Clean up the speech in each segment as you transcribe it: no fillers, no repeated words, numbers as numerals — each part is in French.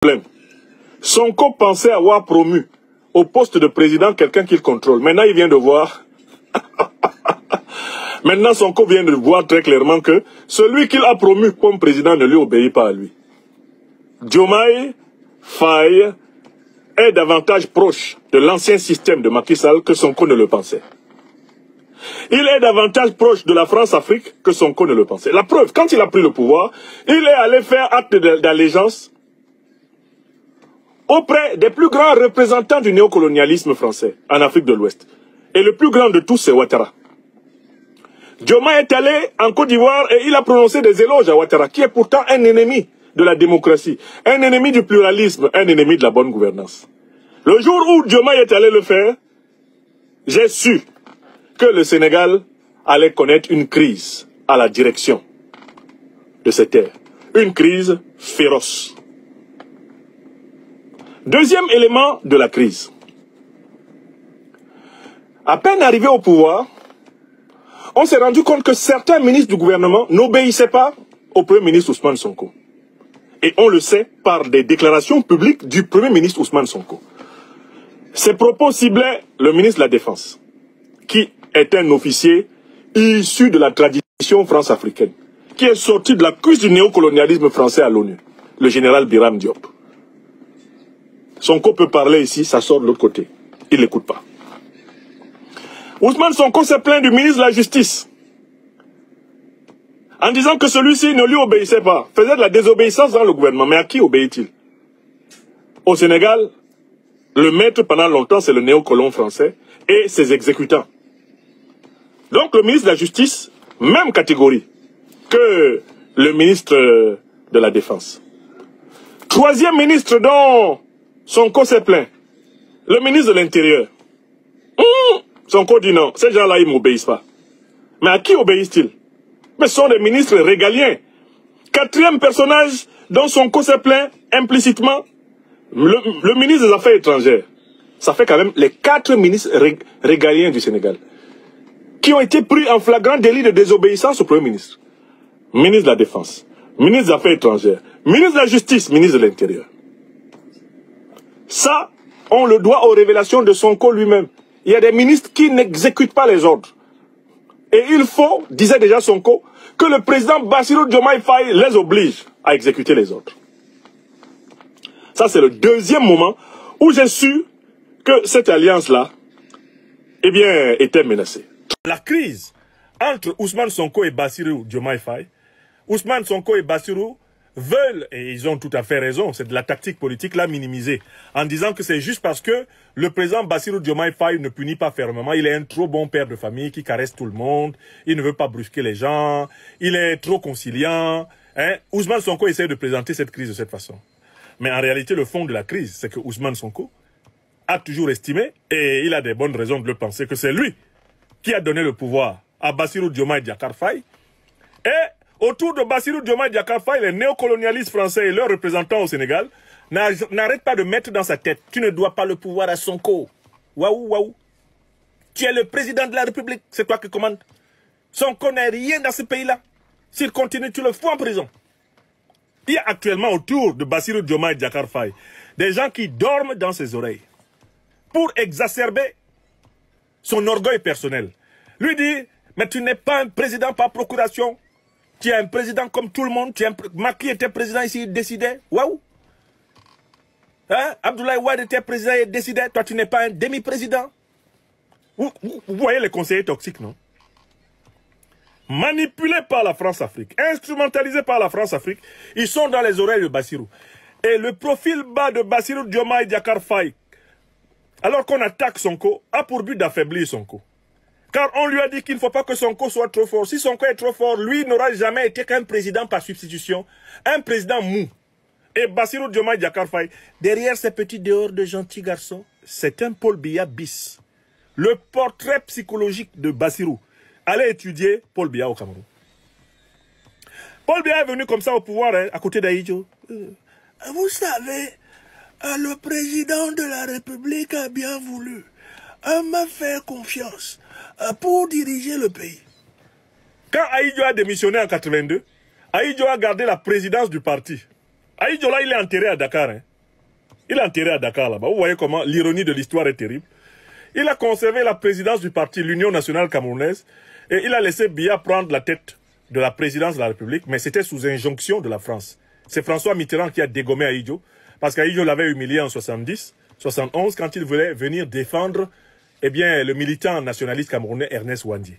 problème. Sonko pensait avoir promu au poste de président quelqu'un qu'il contrôle. Maintenant, il vient de voir. Maintenant, Sonko vient de voir très clairement que celui qu'il a promu comme président ne lui obéit pas à lui. Diomaye Faye est davantage proche de l'ancien système de Macky Sall que Sonko ne le pensait. Il est davantage proche de la France-Afrique que Sonko ne le pensait. La preuve, quand il a pris le pouvoir, il est allé faire acte d'allégeance auprès des plus grands représentants du néocolonialisme français en Afrique de l'Ouest. Et le plus grand de tous, c'est Ouattara. Diomaye est allé en Côte d'Ivoire et il a prononcé des éloges à Ouattara, qui est pourtant un ennemi de la démocratie, un ennemi du pluralisme, un ennemi de la bonne gouvernance. Le jour où Diomaye est allé le faire, j'ai su que le Sénégal allait connaître une crise à la direction de ces terres. Une crise féroce. Deuxième élément de la crise. À peine arrivé au pouvoir, on s'est rendu compte que certains ministres du gouvernement n'obéissaient pas au Premier ministre Ousmane Sonko. Et on le sait par des déclarations publiques du Premier ministre Ousmane Sonko. Ces propos ciblaient le ministre de la Défense, qui est un officier issu de la tradition france-africaine, qui est sorti de la cuisse du néocolonialisme français à l'ONU, le général Biram Diop. Sonko peut parler ici, ça sort de l'autre côté. Il n'écoute pas. Ousmane Sonko s'est plaint du ministre de la Justice, en disant que celui-ci ne lui obéissait pas, faisait de la désobéissance dans le gouvernement. Mais à qui obéit-il? Au Sénégal, le maître pendant longtemps, c'est le néocolon français et ses exécutants. Donc le ministre de la Justice, même catégorie que le ministre de la Défense. Troisième ministre dont Sonko s'est plaint, le ministre de l'Intérieur. Sonko dit non, ces gens-là, ils ne m'obéissent pas. Mais à qui obéissent-ils? Mais ce sont des ministres régaliens. Quatrième personnage dont Sonko s'est plaint implicitement, le ministre des Affaires étrangères. Ça fait quand même les 4 ministres régaliens du Sénégal qui ont été pris en flagrant délit de désobéissance au Premier ministre. Ministre de la Défense, ministre des Affaires étrangères, ministre de la Justice, ministre de l'Intérieur. Ça, on le doit aux révélations de Sonko lui-même. Il y a des ministres qui n'exécutent pas les ordres. Et il faut, disait déjà Sonko, que le président Bassirou Diomaye Faye les oblige à exécuter les ordres. Ça, c'est le deuxième moment où j'ai su que cette alliance-là, eh bien, était menacée. La crise entre Ousmane Sonko et Bassirou Diomaye Faye, Ousmane Sonko et Bassirou veulent, et ils ont tout à fait raison, c'est de la tactique politique, la minimiser, en disant que c'est juste parce que le président Bassirou Diomaye Faye ne punit pas fermement, il est un trop bon père de famille qui caresse tout le monde, il ne veut pas brusquer les gens, il est trop conciliant. Ousmane Sonko essaie de présenter cette crise de cette façon. Mais en réalité, le fond de la crise, c'est que Ousmane Sonko a toujours estimé, et il a des bonnes raisons de le penser, que c'est lui qui a donné le pouvoir à Bassirou Diomaye Diakhar Faye. Et autour de Bassirou Diomaye Diakhar Faye, les néocolonialistes français et leurs représentants au Sénégal n'arrêtent pas de mettre dans sa tête: tu ne dois pas le pouvoir à Sonko. Waouh, waouh. Tu es le président de la République, c'est toi qui commandes. Sonko n'est rien dans ce pays-là. S'il continue, tu le fous en prison. Il y a actuellement autour de Bassirou Diomaye Diakhar Faye des gens qui dorment dans ses oreilles pour exacerber son orgueil personnel. Lui dit: mais tu n'es pas un président par procuration. Tu es un président comme tout le monde. Macky était président ici, il décidait. Waouh. Abdoulaye Wade était président et décidait. Toi, tu n'es pas un demi-président. Vous voyez les conseillers toxiques, non? Manipulés par la France-Afrique, instrumentalisés par la France-Afrique, ils sont dans les oreilles de Bassirou. Et le profil bas de Bassirou Diomaye Diakhar Faye, alors qu'on attaque Sonko, a pour but d'affaiblir Sonko. Car on lui a dit qu'il ne faut pas que Sonko soit trop fort. Si Sonko est trop fort, lui n'aura jamais été qu'un président par substitution, un président mou. Et Bassirou Diomaye Diakhar Faye, derrière ces petits dehors de gentils garçons, c'est un Paul Biya bis. Le portrait psychologique de Bassirou. Allez étudier Paul Biya au Cameroun. Paul Biya est venu comme ça au pouvoir, à côté d'Ahidjo. Vous savez, le président de la République a bien voulu m'a fait confiance pour diriger le pays. Quand Ahidjo a démissionné en 82, Ahidjo a gardé la présidence du parti. Ahidjo là, il est enterré à Dakar. Il est enterré à Dakar là-bas. Vous voyez comment l'ironie de l'histoire est terrible. Il a conservé la présidence du parti, l'Union nationale camerounaise, et il a laissé Biya prendre la tête de la présidence de la République, mais c'était sous injonction de la France. C'est François Mitterrand qui a dégommé Ahidjo, parce qu'Ahidjo l'avait humilié en 70, 71, quand il voulait venir défendre le militant nationaliste camerounais Ernest Ouandié.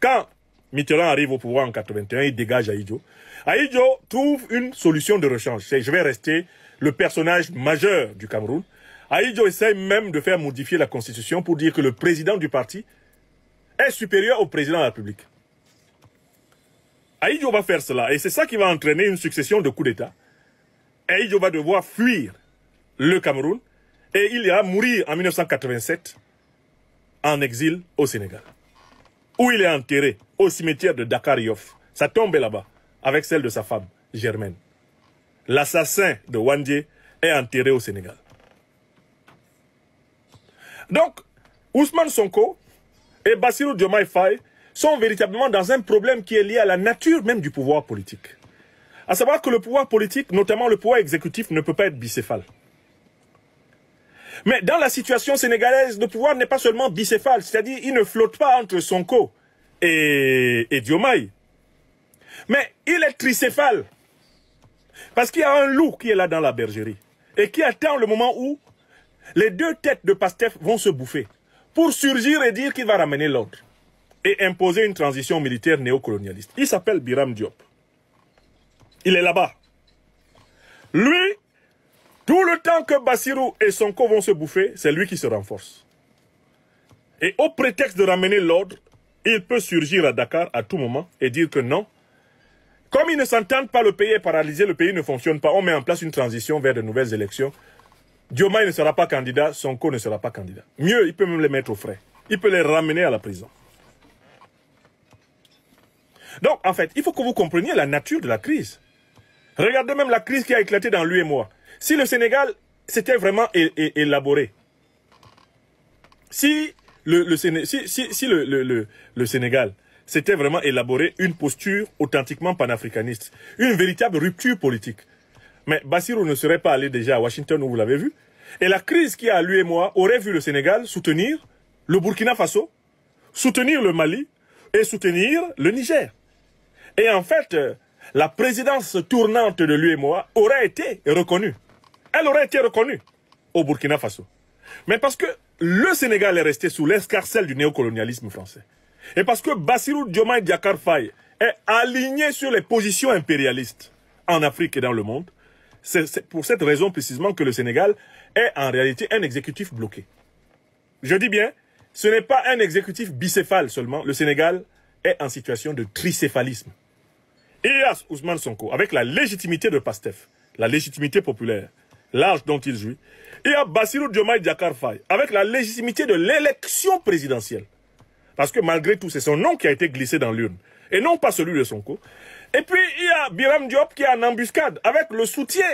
Quand Mitterrand arrive au pouvoir en 81, il dégage Ahidjo. Ahidjo trouve une solution de rechange. C'est je vais rester le personnage majeur du Cameroun. Ahidjo essaie même de faire modifier la constitution pour dire que le président du parti est supérieur au président de la République. Ahidjo va faire cela et c'est ça qui va entraîner une succession de coups d'État. Ahidjo va devoir fuir le Cameroun et il ira mourir en 1987 en exil au Sénégal, où il est enterré au cimetière de Dakar Yoff. Sa tombe est là-bas, avec celle de sa femme, Germaine. L'assassin de Ouandié est enterré au Sénégal. Donc, Ousmane Sonko et Bassirou Diomaye Faye sont véritablement dans un problème qui est lié à la nature même du pouvoir politique. À savoir que le pouvoir politique, notamment le pouvoir exécutif, ne peut pas être bicéphale. Mais dans la situation sénégalaise, le pouvoir n'est pas seulement bicéphale, c'est-à-dire il ne flotte pas entre Sonko et Diomaye. Mais il est tricéphale. Parce qu'il y a un loup qui est là dans la bergerie et qui attend le moment où les deux têtes de Pastef vont se bouffer pour surgir et dire qu'il va ramener l'ordre et imposer une transition militaire néocolonialiste. Il s'appelle Biram Diop. Il est là-bas. Lui, tout le temps que Bassirou et Sonko vont se bouffer, c'est lui qui se renforce. Et au prétexte de ramener l'ordre, il peut surgir à Dakar à tout moment et dire que non. Comme ils ne s'entendent pas, le pays est paralysé, le pays ne fonctionne pas, on met en place une transition vers de nouvelles élections. Diomaye ne sera pas candidat, Sonko ne sera pas candidat. Mieux, il peut même les mettre au frais. Il peut les ramener à la prison. Donc, en fait, il faut que vous compreniez la nature de la crise. Regardez même la crise qui a éclaté dans l'UEMOA. Si le Sénégal s'était vraiment élaboré, si le Sénégal s'était vraiment élaboré une posture authentiquement panafricaniste, une véritable rupture politique, mais Bassirou ne serait pas allé déjà à Washington où vous l'avez vu, et la crise qui a l'UEMOA aurait vu le Sénégal soutenir le Burkina Faso, soutenir le Mali et soutenir le Niger. Et en fait, la présidence tournante de l'UEMOA aurait été reconnue. Elle aurait été reconnue au Burkina Faso. Mais parce que le Sénégal est resté sous l'escarcelle du néocolonialisme français. Et parce que Bassirou Diomaye Diakhar Faye est aligné sur les positions impérialistes en Afrique et dans le monde, c'est pour cette raison précisément que le Sénégal est en réalité un exécutif bloqué. Je dis bien, ce n'est pas un exécutif bicéphale seulement. Le Sénégal est en situation de tricéphalisme. Il y a Ousmane Sonko, avec la légitimité de Pastef, la légitimité populaire, large dont il jouit. Il y a Bassirou Diomaye Diakhar Faye, avec la légitimité de l'élection présidentielle. Parce que malgré tout, c'est son nom qui a été glissé dans l'urne, et non pas celui de Sonko. Et puis, il y a Biram Diop qui est en embuscade, avec le soutien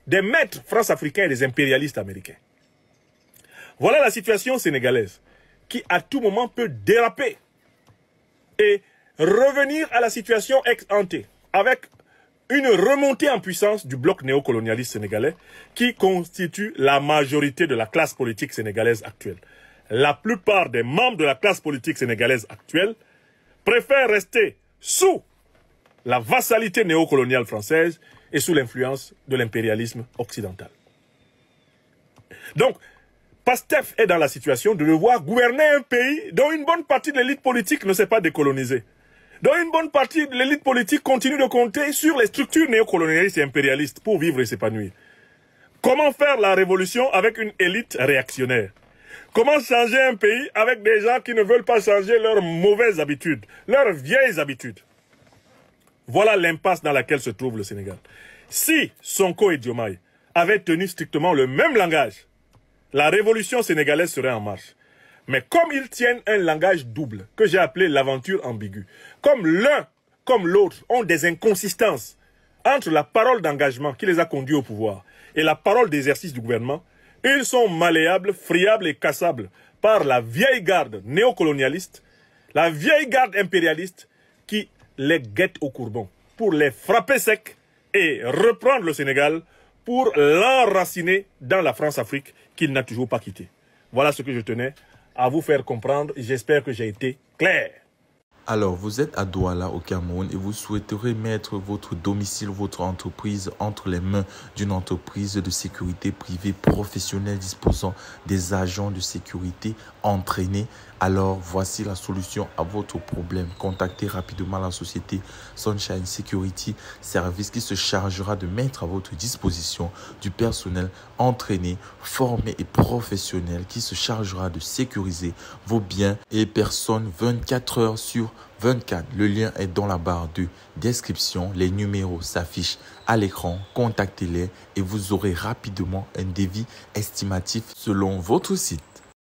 des maîtres france-africains et des impérialistes américains. Voilà la situation sénégalaise, qui à tout moment peut déraper et revenir à la situation ex-ante, avec une remontée en puissance du bloc néocolonialiste sénégalais qui constitue la majorité de la classe politique sénégalaise actuelle. La plupart des membres de la classe politique sénégalaise actuelle préfèrent rester sous la vassalité néocoloniale française et sous l'influence de l'impérialisme occidental. Donc, Pastef est dans la situation de devoir gouverner un pays dont une bonne partie de l'élite politique ne s'est pas décolonisée. Dont une bonne partie de l'élite politique continue de compter sur les structures néocolonialistes et impérialistes pour vivre et s'épanouir. Comment faire la révolution avec une élite réactionnaire? Comment changer un pays avec des gens qui ne veulent pas changer leurs mauvaises habitudes, leurs vieilles habitudes? Voilà l'impasse dans laquelle se trouve le Sénégal. Si Sonko et Diomaye avaient tenu strictement le même langage, la révolution sénégalaise serait en marche. Mais comme ils tiennent un langage double, que j'ai appelé l'aventure ambiguë, comme l'un comme l'autre ont des inconsistances entre la parole d'engagement qui les a conduits au pouvoir et la parole d'exercice du gouvernement, ils sont malléables, friables et cassables par la vieille garde néocolonialiste, la vieille garde impérialiste qui les guette au courbon pour les frapper secs et reprendre le Sénégal pour l'enraciner dans la France-Afrique qu'il n'a toujours pas quittée. Voilà ce que je tenais à vous faire comprendre. J'espère que j'ai été clair. Alors, vous êtes à Douala au Cameroun et vous souhaiterez mettre votre domicile, votre entreprise entre les mains d'une entreprise de sécurité privée professionnelle disposant des agents de sécurité entraînés. Alors, voici la solution à votre problème. Contactez rapidement la société Sunshine Security Service qui se chargera de mettre à votre disposition du personnel entraîné, formé et professionnel qui se chargera de sécuriser vos biens et personnes 24 heures sur 24. Le lien est dans la barre de description. Les numéros s'affichent à l'écran. Contactez-les et vous aurez rapidement un devis estimatif selon votre site.